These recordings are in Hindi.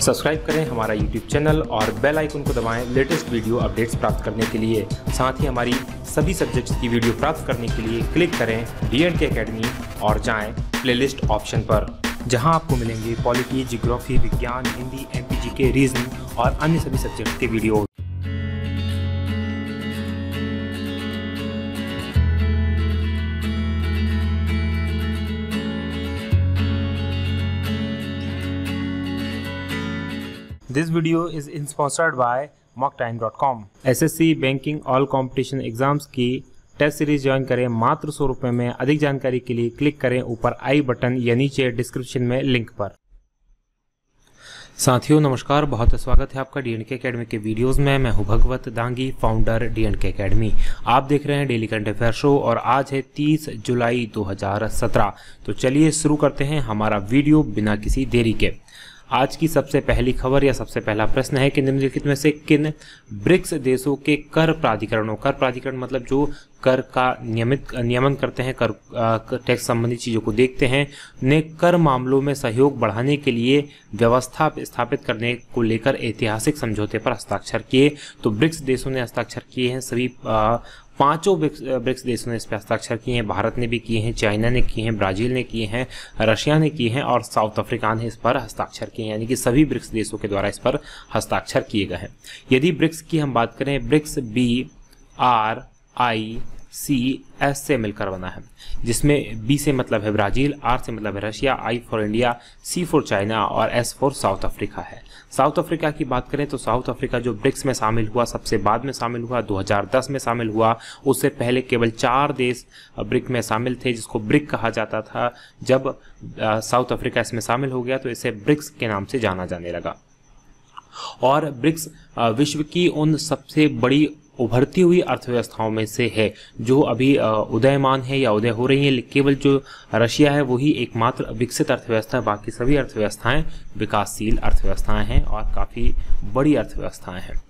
सब्सक्राइब करें हमारा यूट्यूब चैनल और बेल आइकन को दबाएं लेटेस्ट वीडियो अपडेट्स प्राप्त करने के लिए। साथ ही हमारी सभी सब्जेक्ट्स की वीडियो प्राप्त करने के लिए क्लिक करें D&K अकेडमी और जाएं प्लेलिस्ट ऑप्शन पर, जहां आपको मिलेंगे पॉलिटी, जियोग्राफी, विज्ञान, हिंदी, MPGK, रीजनिंग और अन्य सभी सब्जेक्ट्स के video. This video is sponsored by mocktime.com। SSC banking all competition exams की टेस्ट सीरीज ज्वाइन करें मात्र 100 रुपये में। अधिक जानकारी के लिए क्लिक करें ऊपर आई बटन या नीचे डिस्क्रिप्शन में लिंक पर। साथियों नमस्कार, बहुत स्वागत है आपका D&K अकेडमी के वीडियोस में। मैं हूं भगवत दांगी, फाउंडर D&K अकेडमी। आप देख रहे हैं डेली करंट अफेयर शो और आज है 30 जुलाई 2017। तो चलिए शुरू करते हैं हमारा वीडियो बिना किसी देरी के। आज की सबसे पहली खबर या सबसे पहला प्रश्न है कि निम्नलिखित में से किन ब्रिक्स देशों के कर प्राधिकरण मतलब जो कर का नियमन करते हैं, कर टैक्स संबंधी चीज़ों को देखते हैं, ने कर मामलों में सहयोग बढ़ाने के लिए व्यवस्था स्थापित करने को लेकर ऐतिहासिक समझौते पर हस्ताक्षर किए। तो ब्रिक्स देशों ने हस्ताक्षर किए हैं, सभी पांचों ब्रिक्स देशों ने इस पर हस्ताक्षर किए हैं। भारत ने भी किए हैं, चाइना ने किए हैं, ब्राजील ने किए हैं, रशिया ने किए हैं और साउथ अफ्रीका ने इस पर हस्ताक्षर किए हैं। यानी कि सभी ब्रिक्स देशों के द्वारा इस पर हस्ताक्षर किए गए हैं। यदि ब्रिक्स की हम बात करें, ब्रिक्स BRICS से मिलकर बना है, जिसमें B से मतलब है ब्राजील, R से मतलब है Russia, I for India, C for China और S फॉर साउथ अफ्रीका है। साउथ अफ्रीका की बात करें तो साउथ अफ्रीका जो ब्रिक्स में शामिल हुआ, सबसे बाद में शामिल हुआ, 2010 में शामिल हुआ। उससे पहले केवल 4 देश ब्रिक में शामिल थे, जिसको ब्रिक कहा जाता था। जब साउथ अफ्रीका इसमें शामिल हो गया तो इसे ब्रिक्स के नाम से जाना जाने लगा। और ब्रिक्स विश्व की उन सबसे बड़ी उभरती हुई अर्थव्यवस्थाओं में से है जो अभी उदयमान है या उदय हो रही है। केवल जो रशिया है वही एकमात्र विकसित अर्थव्यवस्था है, बाकी सभी अर्थव्यवस्थाएं विकासशील अर्थव्यवस्थाएं हैं और काफ़ी बड़ी अर्थव्यवस्थाएं हैं।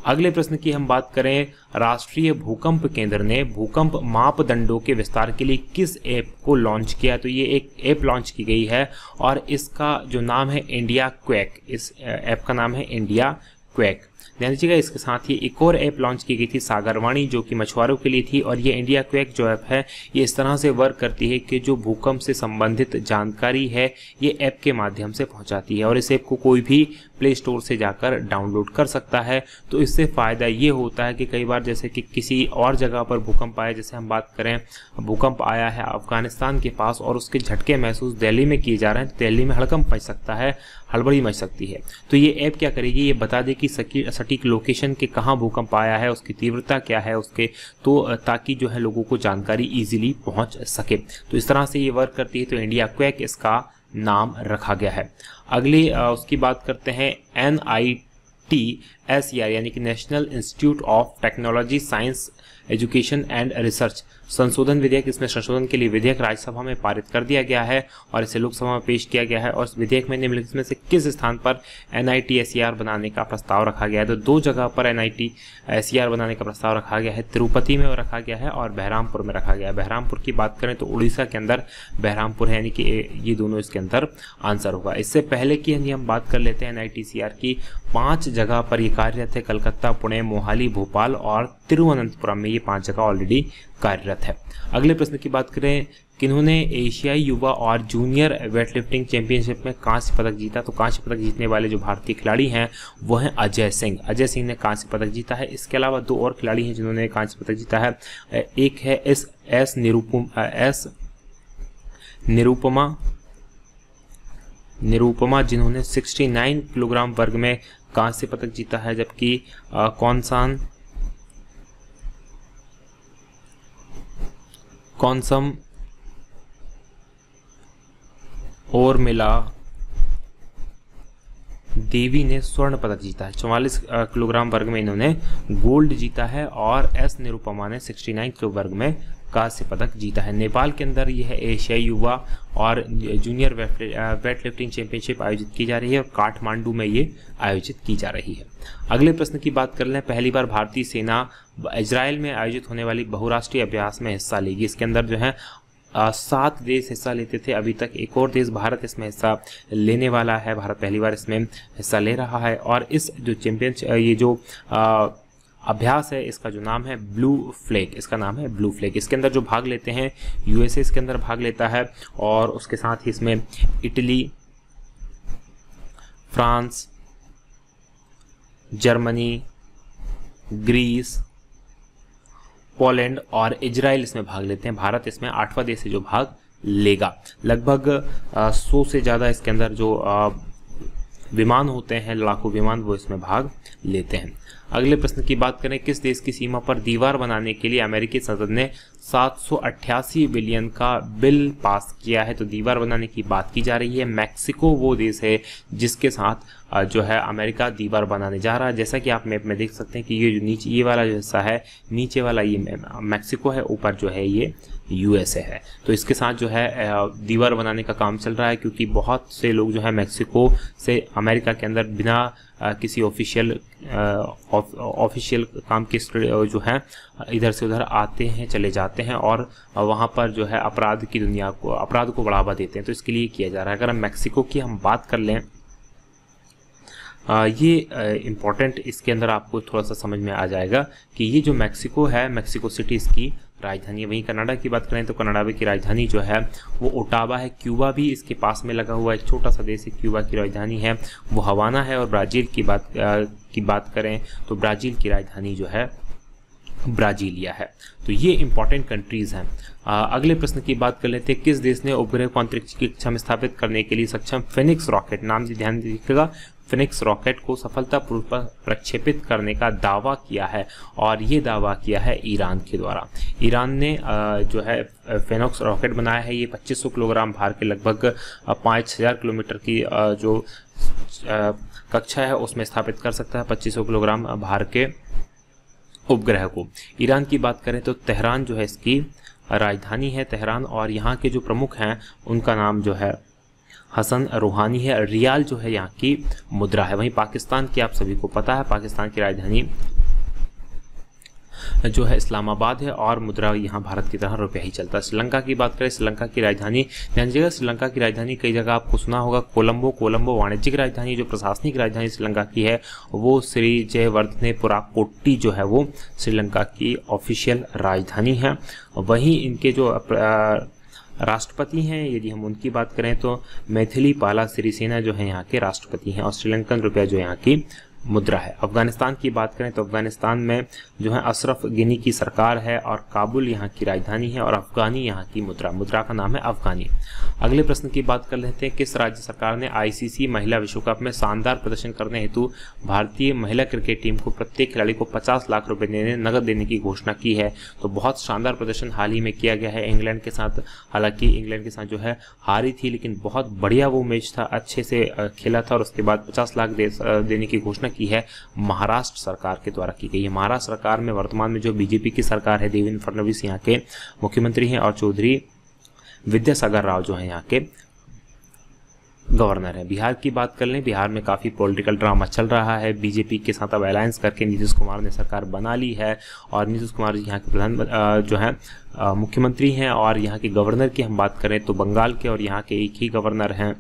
अगले प्रश्न की हम बात करें, राष्ट्रीय भूकंप केंद्र ने भूकंप मापदंडों के विस्तार के लिए किस ऐप को लॉन्च किया? तो ये एक ऐप लॉन्च की गई है और इसका जो नाम है इंडिया क्वेक। इस ऐप का नाम है इंडिया क्वेक। ध्यान दीजिएगा, इसके साथ ही एक और ऐप लॉन्च की गई थी सागरवाणी, जो कि मछुआरों के लिए थी। और ये इंडिया क्वेक जो ऐप है ये इस तरह से वर्क करती है कि जो भूकंप से संबंधित जानकारी है ये ऐप के माध्यम से पहुंचाती है और इस ऐप को कोई भी प्ले स्टोर से जाकर डाउनलोड कर सकता है। तो इससे फ़ायदा ये होता है कि कई बार जैसे कि किसी और जगह पर भूकंप आया, जैसे हम बात करें भूकंप आया है अफगानिस्तान के पास और उसके झटके महसूस दिल्ली में किए जा रहे हैं, तो दिल्ली में हड़कंप मच सकता है, हड़बड़ी मच सकती है। तो ये ऐप क्या करेगी, ये बता दे कि सटीक लोकेशन के कहाँ भूकंप आया है, उसकी तीव्रता क्या है उसके, तो ताकि जो है लोगों को जानकारी इजीली पहुंच सके। तो इस तरह से ये वर्क करती है। तो इंडिया क्वेक इसका नाम रखा गया है। अगली उसकी बात करते हैं, NITSER यानी कि national institute of technology science education and research संशोधन विधेयक। इसमें संशोधन के लिए विधेयक राज्यसभा में पारित कर दिया गया है और इसे लोकसभा में पेश किया गया है। और इस विधेयक में निम्नलिखित में से किस स्थान पर NITSER बनाने का प्रस्ताव रखा गया है? तो 2 जगह पर NITSER बनाने का प्रस्ताव रखा गया है, तिरुपति में रखा गया है और बहरामपुर में रखा गया है। बहरामपुर की बात करें तो उड़ीसा के अंदर बहरामपुर है, यानी कि ये दोनों इसके अंदर आंसर होगा। इससे पहले की यदि हम बात कर लेते हैं NITSER की, 5 जगह पर ये कार्यरत है, कलकत्ता, पुणे, मोहाली, भोपाल और तिरुवनंतपुरम में ये 5 जगह ऑलरेडी कार्यरत है। अगले प्रश्न की बात करें, किन्होंने एशियाई युवा और जूनियर वेटलिफ्टिंग चैंपियनशिप में कांस्य पदक जीता? तो कांस्य पदक जीतने वाले जो भारतीय खिलाड़ी हैं वो हैं अजय सिंह। अजय सिंह ने कांस्य पदक जीता है। इसके अलावा 2 और खिलाड़ी हैं जिन्होंने कांस्य पदक जीता है। एक है एस निरुपमा जिन्होंने 69 किलोग्राम वर्ग में कांस्य पदक जीता है, जबकि कौनसम और मिला देवी ने स्वर्ण पदक जीता है। 44 किलोग्राम वर्ग में इन्होंने गोल्ड जीता है और एस निरुपमा ने 69 किलो वर्ग में कांस्य पदक जीता है। नेपाल के अंदर यह एशियाई युवा और जूनियर वेट लिफ्टिंग चैंपियनशिप आयोजित की जा रही है और काठमांडू में ये आयोजित की जा रही है। अगले प्रश्न की बात कर लें, पहली बार भारतीय सेना इजराइल में आयोजित होने वाली बहुराष्ट्रीय अभ्यास में हिस्सा लेगी। इसके अंदर जो है 7 देश हिस्सा लेते थे अभी तक। एक और देश भारत इसमें हिस्सा लेने वाला है। भारत पहली बार इसमें हिस्सा ले रहा है। और इस जो चैंपियनशिप, ये जो अभ्यास है, इसका जो नाम है ब्लू फ्लैग, इसका नाम है ब्लू फ्लैग। इसके अंदर जो भाग लेते हैं, यूएसए इसके अंदर भाग लेता है, और उसके साथ ही इसमें Italy, France, Germany, Greece, Poland और इजराइल इसमें भाग लेते हैं। भारत इसमें 8वां देश है जो भाग लेगा। लगभग 100 से ज़्यादा इसके अंदर जो विमान होते हैं, लड़ाकू विमान, वो इसमें भाग लेते हैं। अगले प्रश्न की बात करें, किस देश की सीमा पर दीवार बनाने के लिए अमेरिकी संसद ने 788 बिलियन का बिल पास किया है? तो दीवार बनाने की बात की जा रही है। मैक्सिको वो देश है जिसके साथ जो है अमेरिका दीवार बनाने जा रहा है। जैसा कि आप मैप में देख सकते हैं कि ये जो नीचे ये वाला जो हिस्सा है, नीचे वाला ये मैक्सिको है, ऊपर जो है ये यूएसए है। तो इसके साथ जो है दीवार बनाने का काम चल रहा है, क्योंकि बहुत से लोग जो है मैक्सिको से अमेरिका के अंदर बिना किसी ऑफिशियल काम के जो है इधर से उधर आते हैं, चले जाते हैं, और वहाँ पर जो है अपराध को बढ़ावा देते हैं। तो इसके लिए किया जा रहा है। अगर हम मैक्सिको की हम बात कर लें, ये इम्पॉर्टेंट, इसके अंदर आपको थोड़ा सा समझ में आ जाएगा कि ये जो मैक्सिको है, मैक्सिको सिटी इसकी राजधानी है। वहीं कनाडा की बात करें तो कनाडा की राजधानी जो है वो ओटावा है। क्यूबा भी इसके पास में लगा हुआ एक छोटा सा देश है, क्यूबा की राजधानी है वो हवाना है। और ब्राज़ील की बात करें तो ब्राज़ील की राजधानी जो है ब्राजीलिया है। तो ये इंपॉर्टेंट कंट्रीज़ हैं। अगले प्रश्न की बात कर लेते हैं, किस देश ने उपग्रह को अंतरिक्ष की कक्षा में स्थापित करने के लिए सक्षम फिनिक्स रॉकेट, नाम से ध्यान दीजिएगा, फिनिक्स रॉकेट को सफलतापूर्वक प्रक्षेपित करने का दावा किया है? और ये दावा किया है ईरान के द्वारा। ईरान ने जो है फिनिक्स रॉकेट बनाया है। ये 2500 किलोग्राम भार के लगभग 5000 किलोमीटर की जो कक्षा है उसमें स्थापित कर सकता है 2500 किलोग्राम भार के उपग्रह को। ईरान की बात करें तो तेहरान जो है इसकी राजधानी है, तेहरान। और यहाँ के जो प्रमुख हैं उनका नाम जो है हसन रूहानी है। रियाल जो है यहाँ की मुद्रा है। वहीं पाकिस्तान की आप सभी को पता है, पाकिस्तान की राजधानी जो है इस्लामाबाद है, और मुद्रा यहाँ भारत की तरह रुपया ही चलता है। श्रीलंका की बात करें, श्रीलंका की राजधानी, ध्यान दीजिएगा, श्रीलंका की राजधानी कई जगह आपको सुना होगा, कोलंबो वाणिज्यिक राजधानी। जो प्रशासनिक राजधानी श्रीलंका की है वो श्री जयवर्धनेपुराकोट्टी जो है वो श्रीलंका की ऑफिशियल राजधानी है। वहीं इनके जो राष्ट्रपति हैं, यदि हम उनकी बात करें तो मैथिलीपाला सिरिसेना जो है यहाँ के राष्ट्रपति हैं। और श्रीलंकन रुपया जो यहाँ की मुद्रा है। अफगानिस्तान की बात करें तो अफगानिस्तान में जो है अशरफ गनी की सरकार है, और काबुल यहाँ की राजधानी है, और अफगानी यहाँ की मुद्रा का नाम है अफगानी। अगले प्रश्न की बात कर लेते हैं, किस राज्य सरकार ने आईसीसी महिला विश्व कप में शानदार प्रदर्शन करने हेतु भारतीय महिला क्रिकेट टीम को प्रत्येक खिलाड़ी को 50 लाख रुपए नगद देने की घोषणा की है? तो बहुत शानदार प्रदर्शन हाल ही में किया गया है इंग्लैंड के साथ। हालांकि इंग्लैंड के साथ जो है हारी थी, लेकिन बहुत बढ़िया वो मैच था, अच्छे से खेला था। और उसके बाद 50 लाख देने की घोषणा की है महाराष्ट्र सरकार के द्वारा की गई है। महाराष्ट्र सरकार में वर्तमान में जो बीजेपी की सरकार है, देवेंद्र फडणवीस यहाँ के मुख्यमंत्री हैं, और चौधरी विद्यासागर राव जो है यहाँ के गवर्नर है। बिहार की बात कर लें, बिहार में काफ़ी पॉलिटिकल ड्रामा चल रहा है। बीजेपी के साथ अब अलायंस करके नीतीश कुमार ने सरकार बना ली है, और नीतीश कुमार यहाँ के प्रधान जो है मुख्यमंत्री हैं। और यहाँ के गवर्नर की हम बात करें तो बंगाल के और यहाँ के एक ही गवर्नर हैं,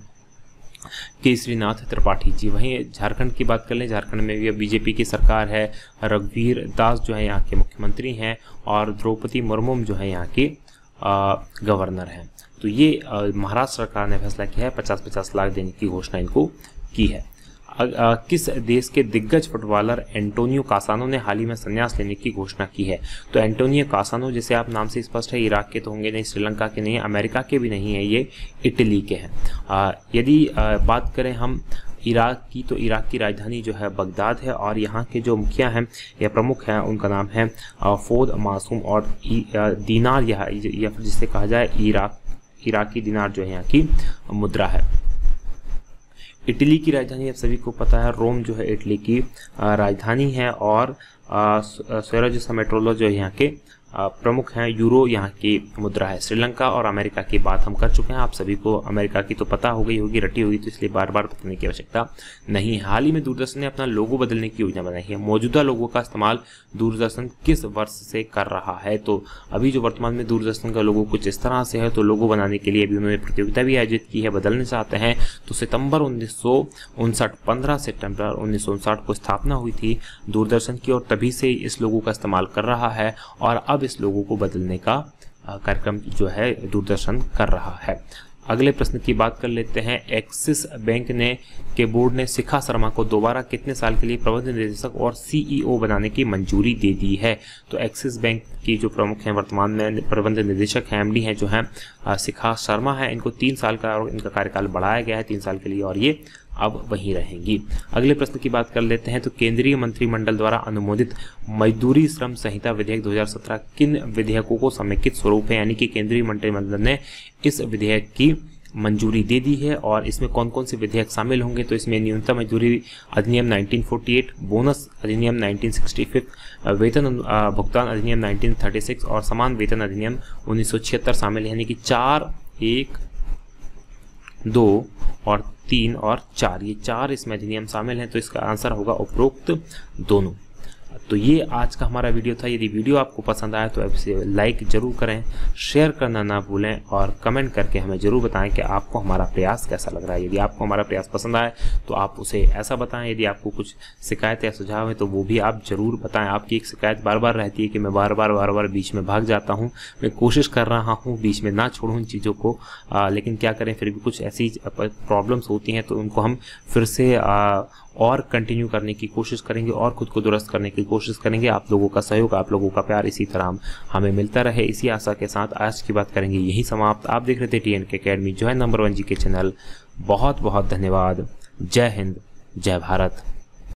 केसरीनाथ त्रिपाठी जी। वहीं झारखंड की बात कर लें, झारखंड में भी अब बीजेपी की सरकार है। रघुवीर दास जो है यहाँ के मुख्यमंत्री हैं, और द्रौपदी मुर्मू जो है यहाँ की गवर्नर हैं। तो ये महाराष्ट्र सरकार ने फैसला किया है 50-50 लाख देने की घोषणा इनको की है। किस देश के दिग्गज फुटबॉलर एंटोनियो कासानो ने हाल ही में संन्यास लेने की घोषणा की है? तो एंटोनियो कासानो, जैसे आप नाम से स्पष्ट है, इराक के तो होंगे नहीं, श्रीलंका के नहीं, अमेरिका के भी नहीं है, ये इटली के हैं। यदि बात करें हम इराक की, तो इराक की राजधानी जो है बगदाद है, और यहाँ के जो मुखिया हैं या प्रमुख हैं उनका नाम है फौद मासूम, और दीनार या जिसे कहा जाए इराकी दीनार जो है यहाँ की मुद्रा है। इटली की राजधानी आप सभी को पता है, रोम जो है इटली की राजधानी है, और स्वेराज मेट्रोलो जो यहाँ के प्रमुख हैं। यूरो यहाँ की मुद्रा है। श्रीलंका और अमेरिका की बात हम कर चुके हैं। आप सभी को अमेरिका की तो पता हो गई होगी, रटी होगी, तो इसलिए बार बार बताने की आवश्यकता नहीं है। हाल ही में दूरदर्शन ने अपना लोगो बदलने की योजना बनाई है। मौजूदा लोगो का इस्तेमाल दूरदर्शन किस वर्ष से कर रहा है? तो अभी जो वर्तमान में दूरदर्शन का लोगो कुछ इस तरह से है, तो लोगो बनाने के लिए अभी उन्होंने प्रतियोगिता भी आयोजित की है। बदलने चाहते हैं तो सितंबर 1959 15 सितंबर 1959 को स्थापना हुई थी दूरदर्शन की, और तभी से इस लोगो का इस्तेमाल कर रहा है, और अब इस लोगो को बदलने का कार्यक्रम जो है दूरदर्शन कर रहा है। अगले प्रश्न की बात कर लेते हैं। एक्सिस बैंक के बोर्ड ने शिखा शर्मा को दोबारा कितने साल के लिए प्रबंध निदेशक और सीईओ बनाने की मंजूरी दे दी है? तो एक्सिस बैंक की जो प्रमुख हैं, वर्तमान में प्रबंध निदेशक हैं, एमडी हैं जो हैं शिखा शर्मा है, इनको 3 साल का और इनका कार्यकाल बढ़ाया गया है 3 साल के लिए, और ये अब वहीं रहेंगी। अगले प्रश्न की बात कर लेते हैं। तो केंद्रीय मंत्रिमंडल द्वारा अनुमोदित मजदूरी श्रम संहिता विधेयक 2017 किन विधेयकों को समेकित स्वरूप है? यानी कि केंद्रीय मंत्रिमंडल ने इस विधेयक की मंजूरी दे दी है, और इसमें कौन कौन से विधेयक शामिल होंगे? तो इसमें न्यूनतम मजदूरी अधिनियम 1948, बोनस अधिनियम 1965, वेतन भुगतान अधिनियम 1936 और समान वेतन अधिनियम 1976 शामिल है। यानी कि 4, 1, 2 और 3 और 4, ये 4 इसमें अधिनियम शामिल हैं। तो इसका आंसर होगा उपरोक्त दोनों। तो ये आज का हमारा वीडियो था। यदि वीडियो आपको पसंद आया तो आप इसे लाइक जरूर करें, शेयर करना ना भूलें, और कमेंट करके हमें जरूर बताएं कि आपको हमारा प्रयास कैसा लग रहा है। यदि आपको हमारा प्रयास पसंद आए तो आप उसे ऐसा बताएं। यदि आपको कुछ शिकायत या सुझाव है तो वो भी आप जरूर बताएं। आपकी एक शिकायत बार बार रहती है कि मैं बार बार बीच में भाग जाता हूँ। मैं कोशिश कर रहा हूँ बीच में ना छोड़ूँ इन चीज़ों को, लेकिन क्या करें, फिर भी कुछ ऐसी प्रॉब्लम्स होती हैं तो उनको हम फिर से और कंटिन्यू करने की कोशिश करेंगे और खुद को दुरुस्त करने की कोशिश करेंगे। आप लोगों का सहयोग, आप लोगों का प्यार इसी तरह हमें मिलता रहे, इसी आशा के साथ आज की बात करेंगे यही समाप्त। आप देख रहे थे TNK अकेडमी, जो है नंबर 1 GK चैनल। बहुत बहुत धन्यवाद। जय हिंद, जय भारत।